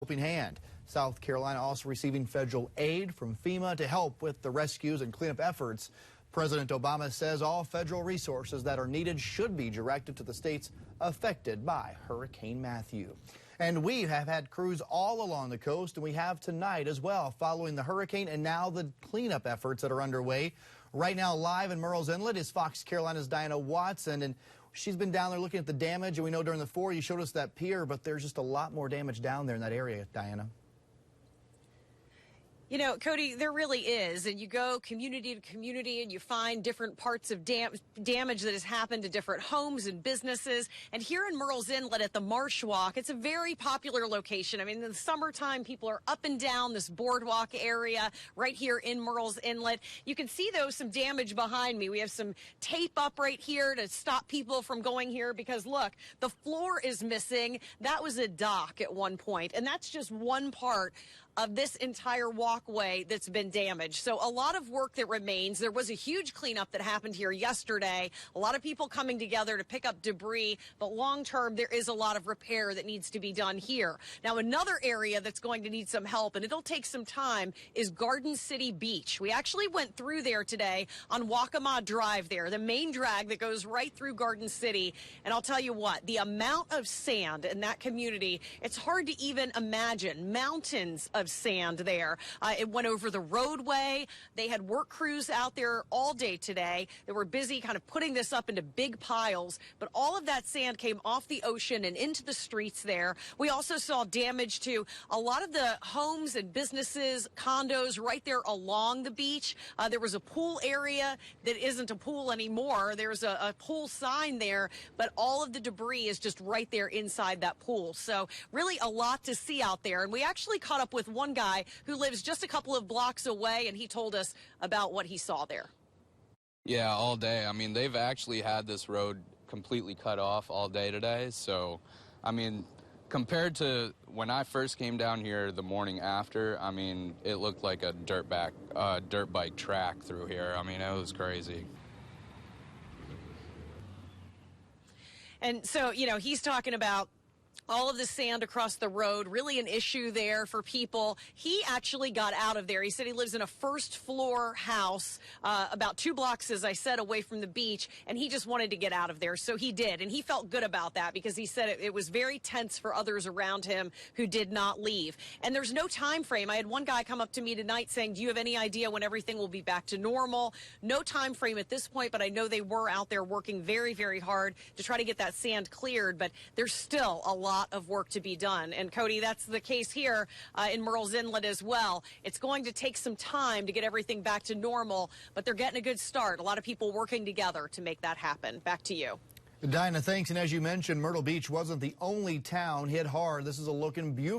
helping hand. South Carolina also receiving federal aid from FEMA to help with the rescues and cleanup efforts. President Obama says all federal resources that are needed should be directed to the states affected by Hurricane Matthew. And we have had crews all along the coast, and we have tonight as well, following the hurricane and now the cleanup efforts that are underway. Right now, live in Murrells Inlet is Fox Carolina's Diana Watson, and she's been down there looking at the damage. And we know during the 4 you showed us that pier, but there's just a lot more damage down there in that area, Diana. You know, Cody, there really is. And you go community to community and you find different parts of damage that has happened to different homes and businesses. And here in Murrells Inlet at the Marsh Walk, it's a very popular location. I mean, in the summertime, people are up and down this boardwalk area right here in Murrells Inlet. You can see, though, some damage behind me. We have some tape up right here to stop people from going here because, look, the floor is missing. That was a dock at one point, and that's just one part of this entire walkway that's been damaged. So a lot of work that remains. There was a huge cleanup that happened here yesterday. A lot of people coming together to pick up debris, but long term there is a lot of repair that needs to be done here. Now another area that's going to need some help, and it'll take some time, is Garden City Beach. We actually went through there today on Waccamaw Drive there, the main drag that goes right through Garden City. And I'll tell you what, the amount of sand in that community, it's hard to even imagine. Mountains of sand there. It went over the roadway. They had work crews out there all day today. They were busy kind of putting this up into big piles, but all of that sand came off the ocean and into the streets there. We also saw damage to a lot of the homes and businesses, condos right there along the beach. There was a pool area that isn't a pool anymore. There's a pool sign there, but all of the debris is just right there inside that pool. So really a lot to see out there. And we actually caught up with one guy who lives just a couple of blocks away, and he told us about what he saw there. Yeah, all day. I mean, they've actually had this road completely cut off all day today. So, I mean, compared to when I first came down here the morning after, I mean, it looked like a dirt bike track through here. I mean, it was crazy. And so, you know, he's talking about all of the sand across the road, really an issue there for people. He actually got out of there. He said he lives in a first floor house about 2 blocks, as I said, away from the beach, and he just wanted to get out of there. So he did, and he felt good about that because he said it was very tense for others around him who did not leave. And there's no time frame. I had one guy come up to me tonight saying, do you have any idea when everything will be back to normal? No time frame at this point, but I know they were out there working very, very hard to try to get that sand cleared, but there's still a lot of work to be done. And Cody, that's the case here in Murrells Inlet as well. It's going to take some time to get everything back to normal, but they're getting a good start. A lot of people working together to make that happen. Back to you. Dinah, thanks. And as you mentioned, Myrtle Beach wasn't the only town hit hard. This is a look in Beaufort.